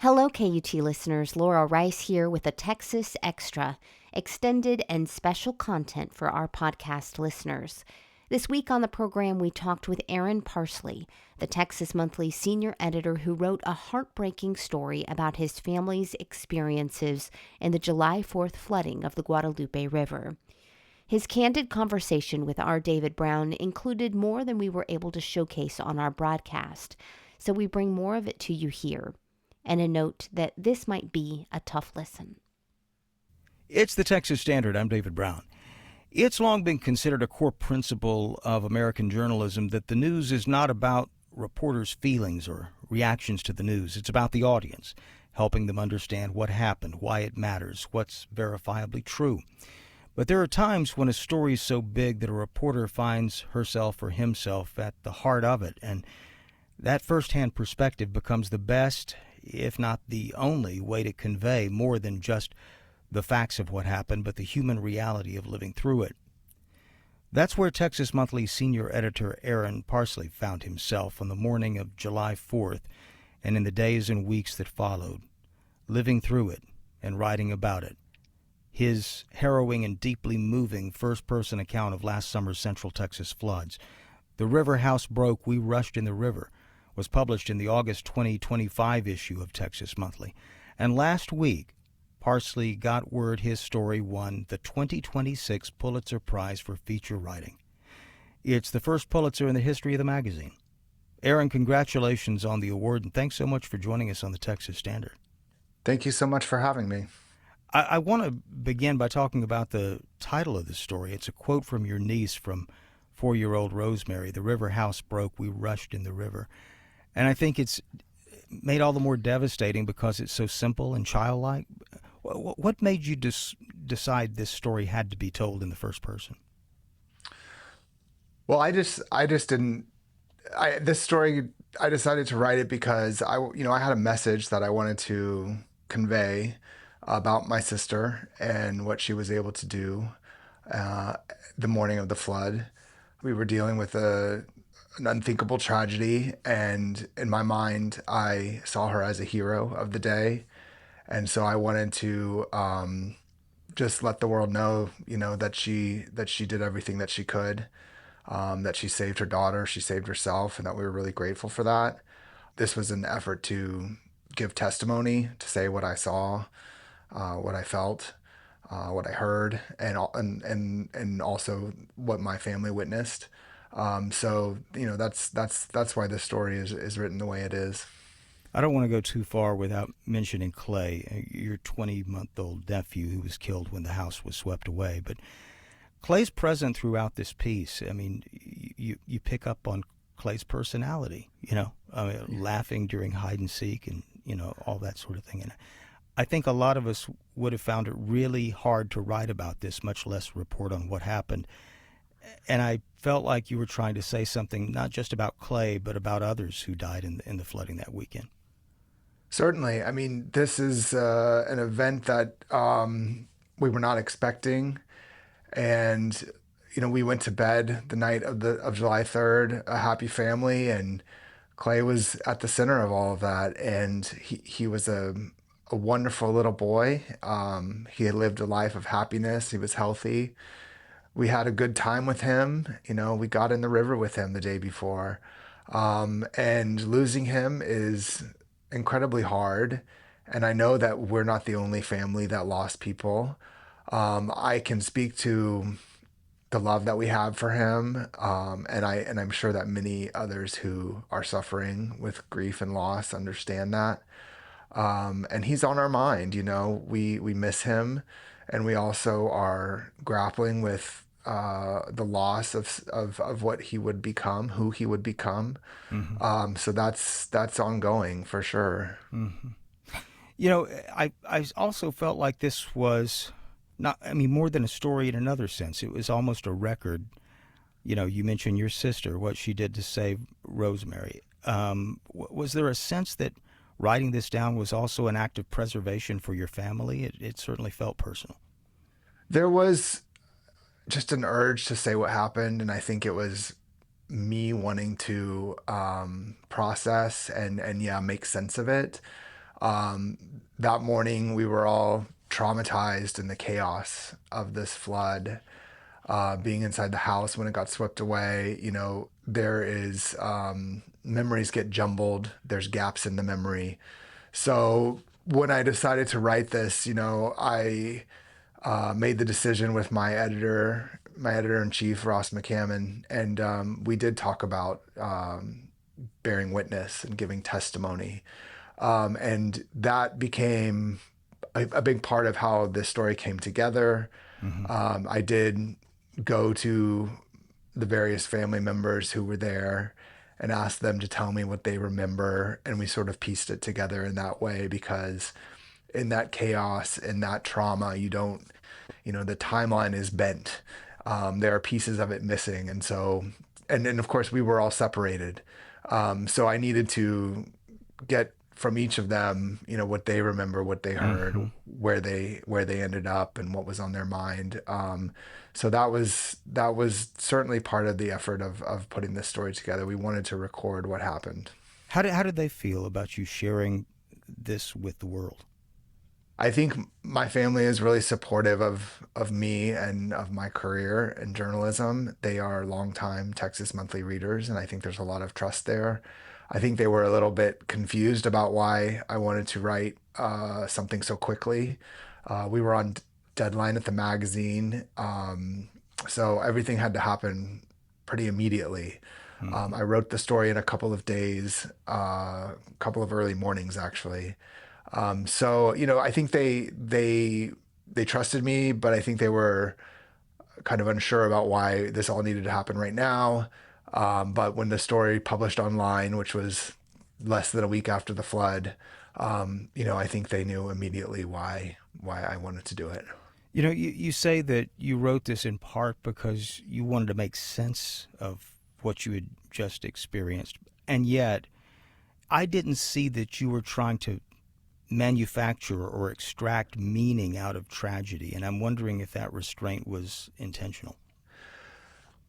Hello, KUT listeners. Laura Rice here with a Texas Extra, extended and special content for our podcast listeners. This week on the program, we talked with Aaron Parsley, the Texas Monthly senior editor who wrote a heartbreaking story about his family's experiences in the July 4th flooding of the Guadalupe River. His candid conversation with R. David Brown included more than we were able to showcase on our broadcast, so we bring more of it to you here. And a note that this might be a tough listen. It's the Texas Standard. I'm David Brown. It's long been considered a core principle of American journalism that the news is not about reporters' feelings or reactions to the news. It's about the audience, helping them understand what happened, why it matters, what's verifiably true. But there are times when a story is so big that a reporter finds herself or himself at the heart of it, and that first-hand perspective becomes the best, if not the only, way to convey more than just the facts of what happened, but the human reality of living through it. That's where Texas Monthly senior editor Aaron Parsley found himself on the morning of July 4th and in the days and weeks that followed, living through it and writing about it. His harrowing and deeply moving first-person account of last summer's Central Texas floods, "The River House Broke, We Rushed in the River," was published in the August 2025 issue of Texas Monthly. And last week, Parsley got word his story won the 2026 Pulitzer Prize for feature writing. It's the first Pulitzer in the history of the magazine. Aaron, congratulations on the award, and thanks so much for joining us on the Texas Standard. Thank you so much for having me. I want to begin by talking about the title of the story. It's a quote from your niece, from 4-year-old Rosemary. "The river house broke, we rushed in the river." And I think it's made all the more devastating because it's so simple and childlike. What made you decide this story had to be told in the first person? Well, this story, I decided to write it because I had a message that I wanted to convey about my sister and what she was able to do the morning of the flood. We were dealing with an unthinkable tragedy, and in my mind, I saw her as a hero of the day, and so I wanted to just let the world know, that she did everything that she could, that she saved her daughter, she saved herself, and that we were really grateful for that. This was an effort to give testimony, to say what I saw, what I felt, what I heard, and also what my family witnessed. So that's why this story is written the way it is. I don't want to go too far without mentioning Clay, your 20-month-old nephew who was killed when the house was swept away. But Clay's present throughout this piece. I mean, you pick up on Clay's personality, laughing during hide and seek and, all that sort of thing. And I think a lot of us would have found it really hard to write about this, much less report on what happened. And I felt like you were trying to say something not just about Clay, but about others who died in the flooding that weekend. Certainly. I mean, this is an event that we were not expecting. And, we went to bed the night of July 3rd, a happy family, and Clay was at the center of all of that. And he was a wonderful little boy. He had lived a life of happiness. He was healthy. We had a good time with him. We got in the river with him the day before. And losing him is incredibly hard. And I know that we're not the only family that lost people. I can speak to the love that we have for him. And I'm sure that many others who are suffering with grief and loss understand that. And he's on our mind. We miss him, and we also are grappling with the loss of what he would become, who he would become. Mm-hmm. So that's ongoing for sure. Mm-hmm. I also felt like this was more than a story in another sense. It was almost a record. You mentioned your sister, what she did to save Rosemary. Was there a sense that writing this down was also an act of preservation for your family? It certainly felt personal. There was just an urge to say what happened, and I think it was me wanting to process and make sense of it. That morning, we were all traumatized in the chaos of this flood. Being inside the house when it got swept away, there is memories get jumbled. There's gaps in the memory. So when I decided to write this, I made the decision with my editor in chief, Ross McCammon, and we did talk about bearing witness and giving testimony. And that became a big part of how this story came together. Hmm. I did go to the various family members who were there and ask them to tell me what they remember. And we sort of pieced it together in that way because in that chaos, in that trauma, you don't, the timeline is bent. There are pieces of it missing. And so, and then of course, we were all separated. So I needed to get from each of them, what they remember, what they heard, Hmm. where they ended up, and what was on their mind. So that was certainly part of the effort of putting this story together. We wanted to record what happened. How did they feel about you sharing this with the world? I think my family is really supportive of me and of my career in journalism. They are longtime Texas Monthly readers, and I think there's a lot of trust there. I think they were a little bit confused about why I wanted to write something so quickly. We were on deadline at the magazine, so everything had to happen pretty immediately. Hmm. I wrote the story in a couple of days, a couple of early mornings actually. So I think they trusted me, but I think they were kind of unsure about why this all needed to happen right now. But when the story published online, which was less than a week after the flood, I think they knew immediately why I wanted to do it. You say that you wrote this in part because you wanted to make sense of what you had just experienced. And yet, I didn't see that you were trying to manufacture or extract meaning out of tragedy. And I'm wondering if that restraint was intentional.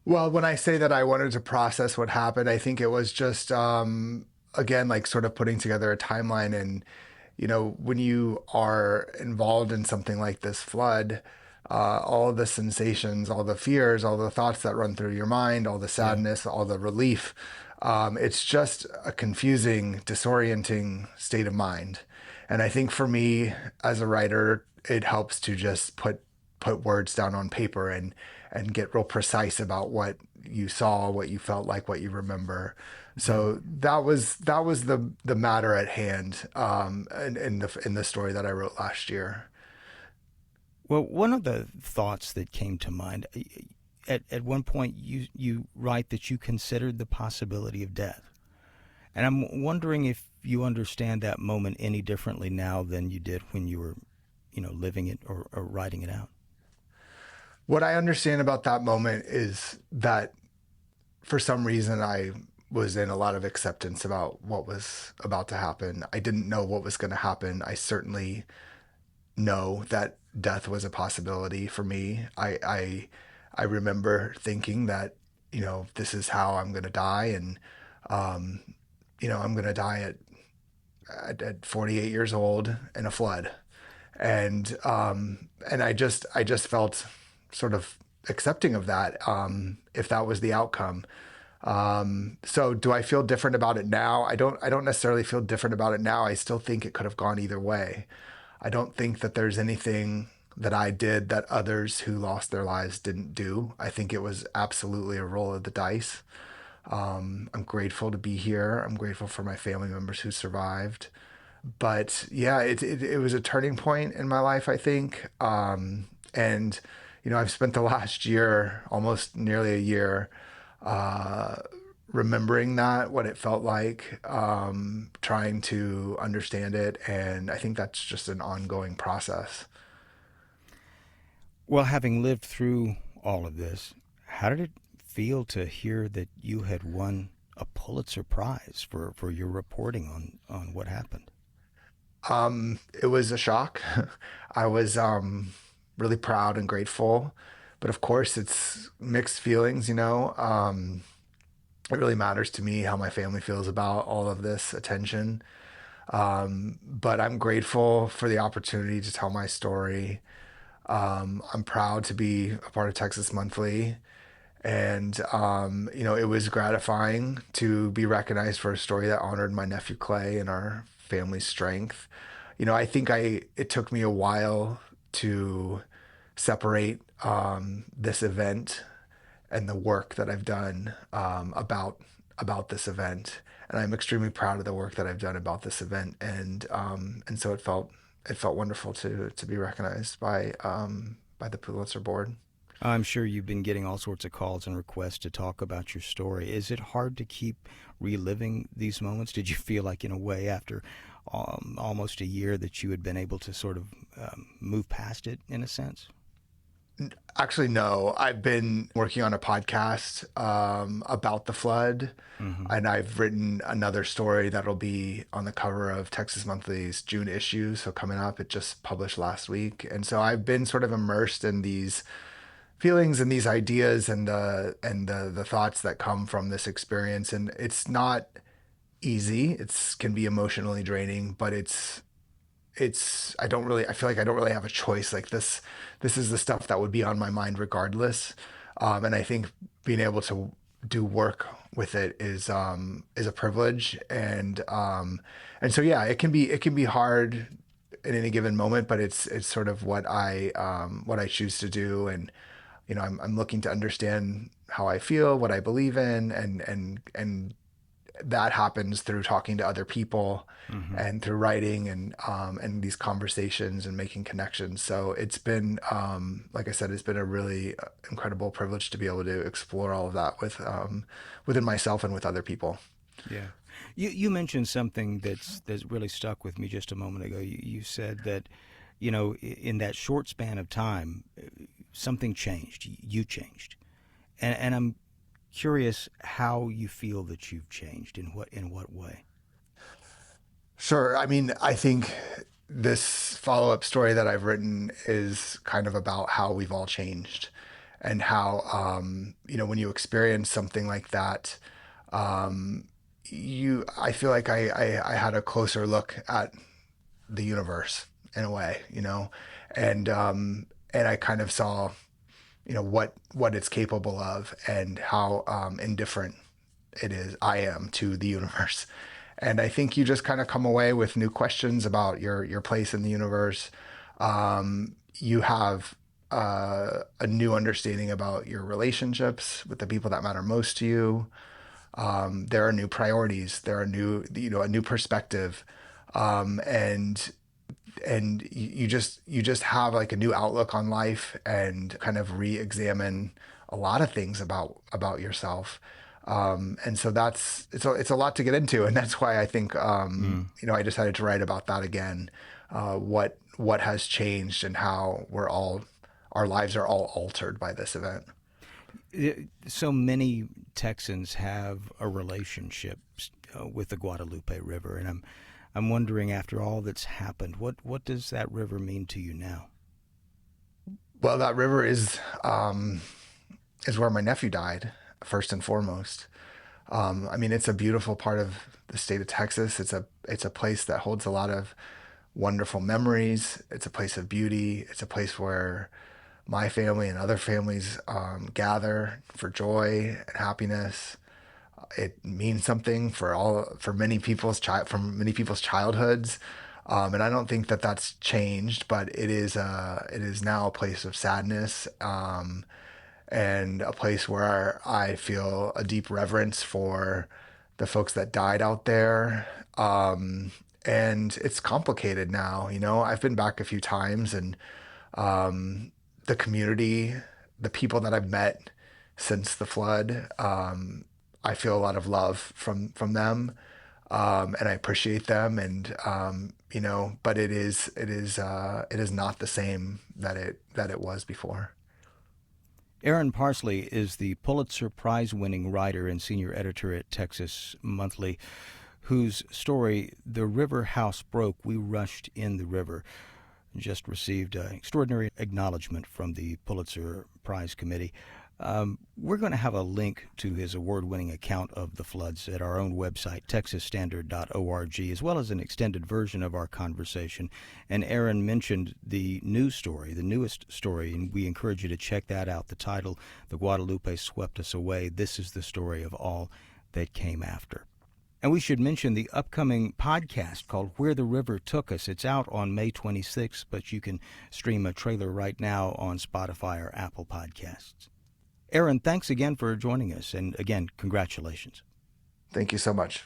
Well, when I say that I wanted to process what happened, I think it was just again like sort of putting together a timeline. And when you are involved in something like this flood, all of the sensations, all the fears, all the thoughts that run through your mind, all the Yeah. sadness, all the relief, it's just a confusing, disorienting state of mind. And I think for me as a writer, it helps to just put words down on paper and get real precise about what you saw, what you felt like, what you remember. Yeah. So that was the matter at hand, in the story that I wrote last year. Well, one of the thoughts that came to mind at one point, you write that you considered the possibility of death. And I'm wondering if you understand that moment any differently now than you did when you were, living it or writing it out. What I understand about that moment is that for some reason I was in a lot of acceptance about what was about to happen. I didn't know what was going to happen. I certainly know that death was a possibility for me. I remember thinking that this is how I'm going to die, and um, I'm going to die at 48 years old in a flood, and I just felt sort of accepting of that, if that was the outcome. So do I feel different about it now? I don't necessarily feel different about it now. I still think it could have gone either way. I don't think that there's anything that I did that others who lost their lives didn't do. I think it was absolutely a roll of the dice. I'm grateful to be here. I'm grateful for my family members who survived. But yeah, it was a turning point in my life, I think. And I've spent the last year, almost nearly a year, uh, remembering that, what it felt like, trying to understand it. And I think that's just an ongoing process. Well, having lived through all of this, how did it feel to hear that you had won a Pulitzer Prize for your reporting on what happened? It was a shock. I was really proud and grateful. But of course, it's mixed feelings. It really matters to me how my family feels about all of this attention. But I'm grateful for the opportunity to tell my story. I'm proud to be a part of Texas Monthly. And, it was gratifying to be recognized for a story that honored my nephew Clay and our family's strength. I think it took me a while to separate this event and the work that I've done about this event. And I'm extremely proud of the work that I've done about this event. And so it felt wonderful to be recognized by the Pulitzer Board. I'm sure you've been getting all sorts of calls and requests to talk about your story. Is it hard to keep reliving these moments? Did you feel like, in a way, after almost a year, that you had been able to sort of move past it, in a sense? Actually, no. I've been working on a podcast about the flood, Mm-hmm. and I've written another story that'll be on the cover of Texas Monthly's June issue. So coming up, it just published last week, and so I've been sort of immersed in these feelings and these ideas and the thoughts that come from this experience. And it's not easy. It's can be emotionally draining, but I feel like I don't really have a choice. Like this is the stuff that would be on my mind regardless. And I think being able to do work with it is a privilege. And so yeah, it can be hard in any given moment, but it's sort of what I choose to do. And I'm looking to understand how I feel, what I believe in, and that happens through talking to other people Mm-hmm. and through writing and these conversations and making connections. So it's been, like I said, it's been a really incredible privilege to be able to explore all of that within myself and with other people. Yeah. You mentioned something that's really stuck with me just a moment ago. You said that, in that short span of time, something changed. You changed. And I'm curious how you feel that you've changed, in what way. Sure. I mean, I think this follow-up story that I've written is kind of about how we've all changed and how, when you experience something like that, um, I feel like I had a closer look at the universe in a way, and I kind of saw, what it's capable of and how indifferent I am to the universe. And I think you just kind of come away with new questions about your place in the universe. You have a new understanding about your relationships with the people that matter most to you. There are new priorities. There are a new perspective, and you just have like a new outlook on life and kind of re-examine a lot of things about yourself. And so it's a lot to get into, and that's why I think Mm. I decided to write about that again. What has changed and how our lives are all altered by this event. So many Texans have a relationship with the Guadalupe River, and I'm wondering, after all that's happened, what does that river mean to you now? Well, that river is where my nephew died, first and foremost. I mean, it's a beautiful part of the state of Texas. It's a place that holds a lot of wonderful memories. It's a place of beauty. It's a place where my family and other families gather for joy and happiness. It means something for many people's childhoods, and I don't think that that's changed. But it is now a place of sadness. And a place where I feel a deep reverence for the folks that died out there. And it's complicated now. I've been back a few times, and the community, the people that I've met since the flood, I feel a lot of love from them, and I appreciate them. And but it is not the same that it was before. Aaron Parsley is the Pulitzer Prize-winning writer and senior editor at Texas Monthly, whose story, "The River House Broke, We Rushed in the River," just received extraordinary acknowledgement from the Pulitzer Prize Committee. We're going to have a link to his award-winning account of the floods at our own website, texasstandard.org, as well as an extended version of our conversation. And Aaron mentioned the news story, the newest story, and we encourage you to check that out. The title, "The Guadalupe Swept Us Away. This is the Story of All That Came After." And we should mention the upcoming podcast called Where the River Took Us. It's out on May 26th, but you can stream a trailer right now on Spotify or Apple Podcasts. Aaron, thanks again for joining us. And again, congratulations. Thank you so much.